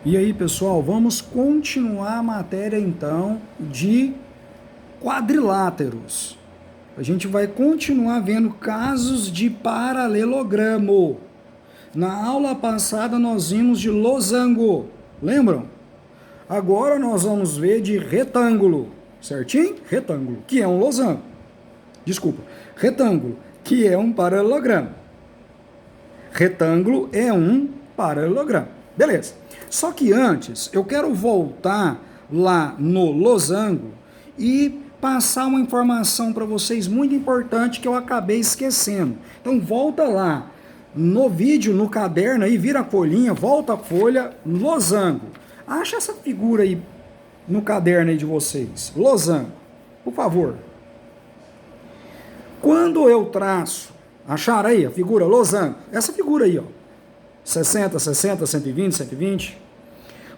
E aí, pessoal, vamos continuar a matéria então de quadriláteros. A gente vai continuar vendo casos de paralelogramo. Na aula passada nós vimos de losango, lembram? Agora nós vamos ver de retângulo, certinho? Retângulo, que é um losango. Desculpa, retângulo, que é um paralelogramo. Retângulo é um paralelogramo. Beleza. Só que antes, eu quero voltar lá no losango e passar uma informação para vocês muito importante que eu acabei esquecendo. Então volta lá no vídeo, no caderno aí, vira a folhinha, volta a folha, losango. Acha essa figura aí no caderno aí de vocês. Losango, por favor. Quando eu traço, acharam aí a figura losango? Essa figura aí, ó. 60, 60, 120, 120.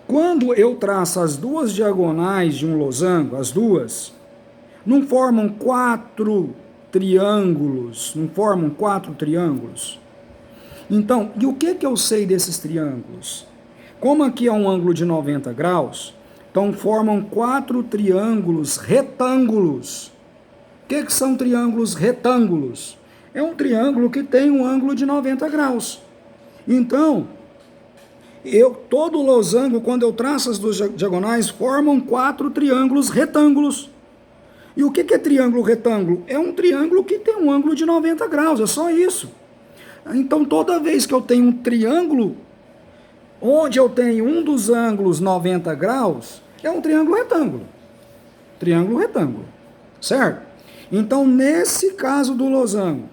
Quando eu traço as duas diagonais de um losango, as duas, não formam quatro triângulos, não formam quatro triângulos. Então, e o que eu sei desses triângulos? Como aqui é um ângulo de 90 graus, então formam quatro triângulos retângulos. O que são triângulos retângulos? É um triângulo que tem um ângulo de 90 graus. Então, todo losango, quando eu traço as duas diagonais, formam quatro triângulos retângulos. E o que é triângulo retângulo? É um triângulo que tem um ângulo de 90 graus, é só isso. Então, toda vez que eu tenho um triângulo, onde eu tenho um dos ângulos 90 graus, é um triângulo retângulo. Triângulo retângulo, certo? Então, nesse caso do losango,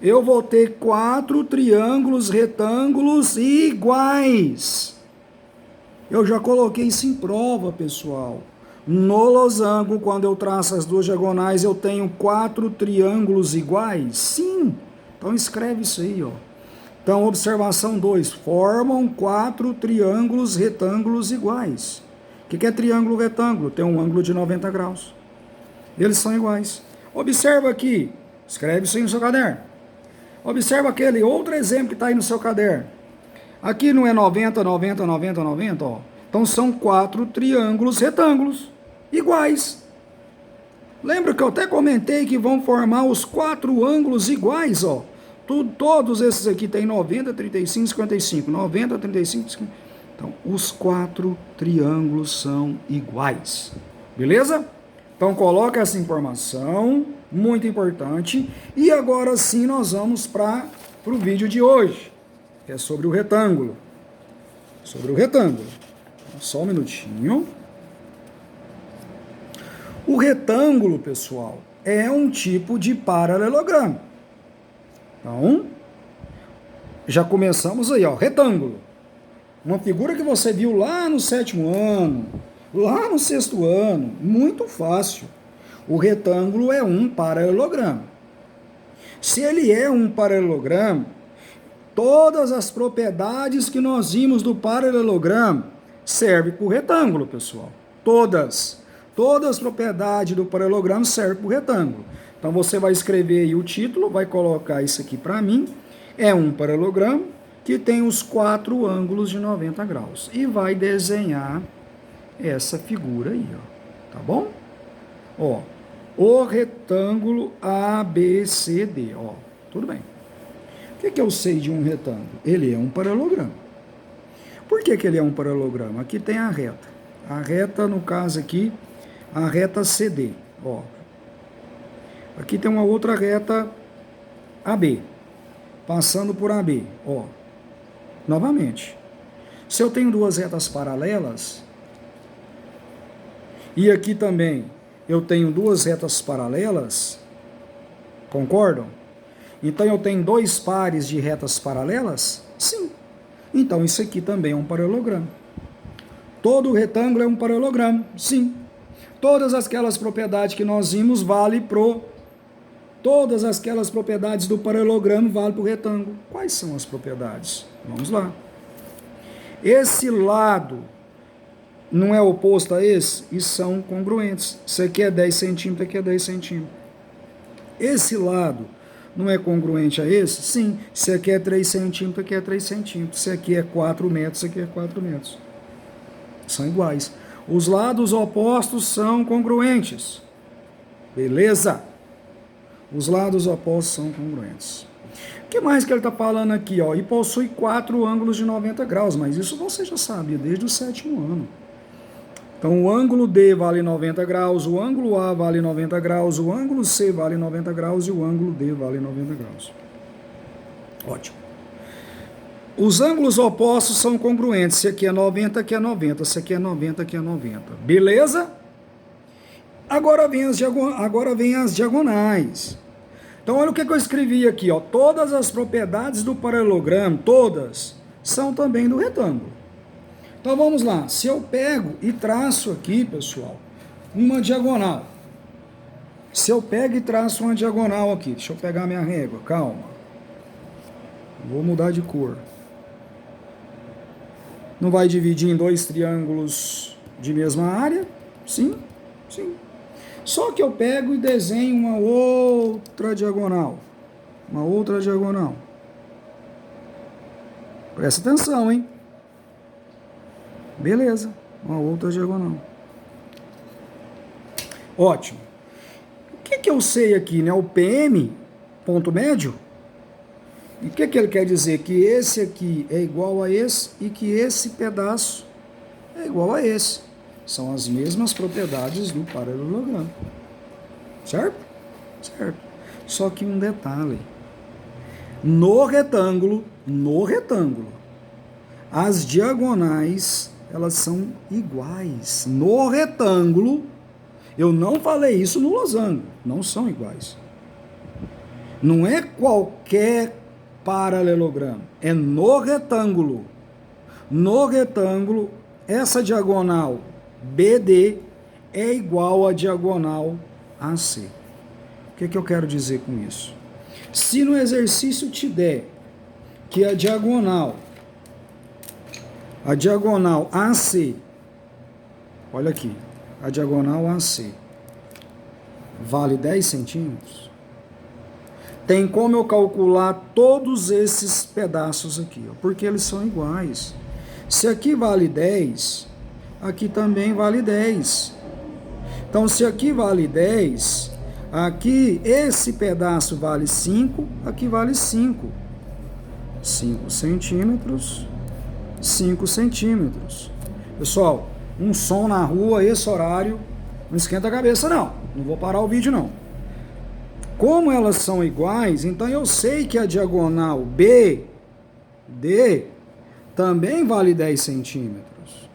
eu vou ter quatro triângulos retângulos iguais. Eu já coloquei isso em prova, pessoal. No losango, quando eu traço as duas diagonais, eu tenho quatro triângulos iguais? Sim. Então escreve isso aí, ó. Então, observação 2. Formam quatro triângulos retângulos iguais. O que é triângulo retângulo? Tem um ângulo de 90 graus. Eles são iguais. Observa aqui. Escreve isso aí no seu caderno. Observa aquele outro exemplo que está aí no seu caderno. Aqui não é 90, 90, 90, 90, ó. Então são quatro triângulos retângulos iguais. Lembra que eu até comentei que vão formar os quatro ângulos iguais, ó. Todos esses aqui tem 90, 35, 55. 90, 35, 55. Então, os quatro triângulos são iguais. Beleza? Então, coloca essa informação, muito importante. E agora sim, nós vamos para o vídeo de hoje, que é sobre o retângulo. Sobre o retângulo. Só um minutinho. O retângulo, pessoal, é um tipo de paralelogramo. Então, já começamos aí, ó, retângulo. Uma figura que você viu lá no 7º ano, lá no 6º ano, muito fácil. O retângulo é um paralelogramo. Se ele é um paralelogramo, todas as propriedades que nós vimos do paralelogramo servem para o retângulo, pessoal. Todas as propriedades do paralelogramo servem para o retângulo. Então você vai escrever aí o título, vai colocar isso aqui para mim. É um paralelogramo que tem os quatro ângulos de 90 graus. E vai desenhar essa figura aí, ó. Tá bom? Ó, o retângulo ABCD, ó. Tudo bem. O que eu sei de um retângulo? Ele é um paralelogramo. Por que ele é um paralelogramo? Aqui tem a reta. A reta, no caso aqui, a reta CD, ó. Aqui tem uma outra reta AB, passando por AB, ó. Novamente, se eu tenho duas retas paralelas, e aqui também eu tenho duas retas paralelas, concordam? Então eu tenho dois pares de retas paralelas? Sim. Então isso aqui também é um paralelogramo. Todo retângulo é um paralelogramo? Sim. Todas aquelas propriedades que nós vimos valem pro... Todas aquelas propriedades do paralelogramo valem para o retângulo. Quais são as propriedades? Vamos lá. Esse lado não é oposto a esse? E são congruentes. Isso aqui é 10 centímetros, aqui é 10 centímetros. Esse lado não é congruente a esse? Sim. Se aqui é 3 centímetros, aqui é 3 centímetros. Se aqui é 4 metros, aqui é 4 metros. São iguais. Os lados opostos são congruentes. Beleza? Os lados opostos são congruentes. O que mais que ele está falando aqui? Ó? E possui 4 ângulos de 90 graus, mas isso você já sabia desde o 7º ano. Então o ângulo D vale 90 graus, o ângulo A vale 90 graus, o ângulo C vale 90 graus e o ângulo D vale 90 graus. Ótimo. Os ângulos opostos são congruentes. Se aqui é 90, aqui é 90. Se aqui é 90, aqui é 90. Beleza? Agora vem as diagonais. Então olha o que eu escrevi aqui. Ó. Todas as propriedades do paralelogramo, todas, são também do retângulo. Então vamos lá. Se eu pego e traço aqui, pessoal, uma diagonal. Se eu pego e traço uma diagonal aqui. Deixa eu pegar minha régua, calma. Vou mudar de cor. Não vai dividir em 2 triângulos de mesma área? Sim, sim. Só que eu pego e desenho uma outra diagonal. Uma outra diagonal. Presta atenção, hein? Beleza, uma outra diagonal. Ótimo. O que eu sei aqui, né? O PM, ponto médio. E o que ele quer dizer? Que esse aqui é igual a esse e que esse pedaço é igual a esse. São as mesmas propriedades do paralelogramo. Certo? Certo. Só que um detalhe. No retângulo, as diagonais, elas são iguais. No retângulo, eu não falei isso no losango, não são iguais. Não é qualquer paralelogramo, é no retângulo. No retângulo, essa diagonal BD é igual à diagonal AC. O que eu quero dizer com isso? Se no exercício te der que a diagonal AC, olha aqui, a diagonal AC vale 10 centímetros, tem como eu calcular todos esses pedaços aqui, ó, porque eles são iguais. Se aqui vale 10, aqui também vale 10. Então, se aqui vale 10, aqui esse pedaço vale 5, aqui vale 5. 5 centímetros, 5 centímetros. Pessoal, um som na rua, esse horário, não esquenta a cabeça não. Não vou parar o vídeo não. Como elas são iguais, então eu sei que a diagonal BD também vale 10 centímetros.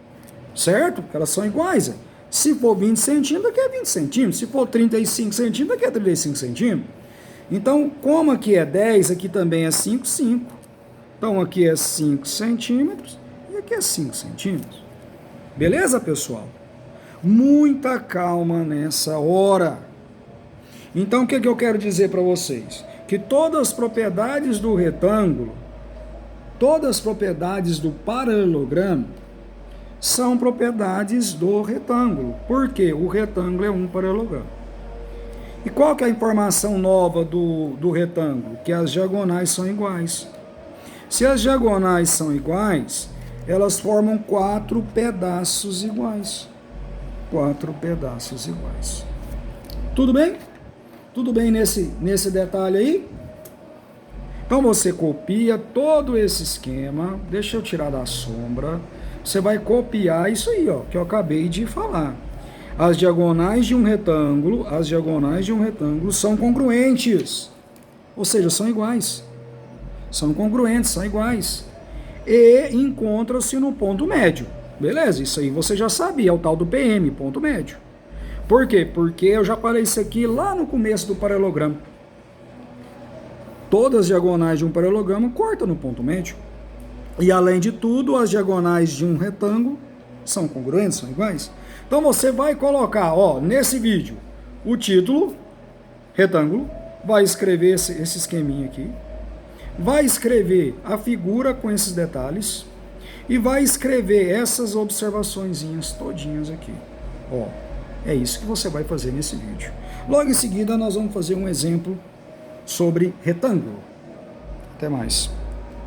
Certo? Porque elas são iguais. Se for 20 centímetros, aqui é 20 centímetros. Se for 35 centímetros, aqui é 35 centímetros. Então, como aqui é 10, aqui também é 5, 5. Então, aqui é 5 centímetros e aqui é 5 centímetros. Beleza, pessoal? Muita calma nessa hora. Então, o que eu quero dizer para vocês? Que todas as propriedades do retângulo, todas as propriedades do paralelogramo, são propriedades do retângulo. Por quê? O retângulo é um paralelogramo. E qual que é a informação nova do retângulo? Que as diagonais são iguais. Se as diagonais são iguais, elas formam 4 pedaços iguais. 4 pedaços iguais. Tudo bem? Tudo bem nesse detalhe aí? Então você copia todo esse esquema, deixa eu tirar da sombra, você vai copiar isso aí, ó, que eu acabei de falar. As diagonais de um retângulo são congruentes, ou seja, são iguais. São congruentes, são iguais. E encontram-se no ponto médio. Beleza? Isso aí você já sabia, é o tal do PM, ponto médio. Por quê? Porque eu já falei isso aqui lá no começo do paralelogramo. Todas as diagonais de um paralelogramo cortam no ponto médio. E além de tudo, as diagonais de um retângulo são congruentes, são iguais. Então você vai colocar, ó, nesse vídeo, o título, retângulo, vai escrever esse esqueminha aqui, vai escrever a figura com esses detalhes e vai escrever essas observaçõezinhas todinhas aqui. Ó, é isso que você vai fazer nesse vídeo. Logo em seguida nós vamos fazer um exemplo sobre retângulo. Até mais.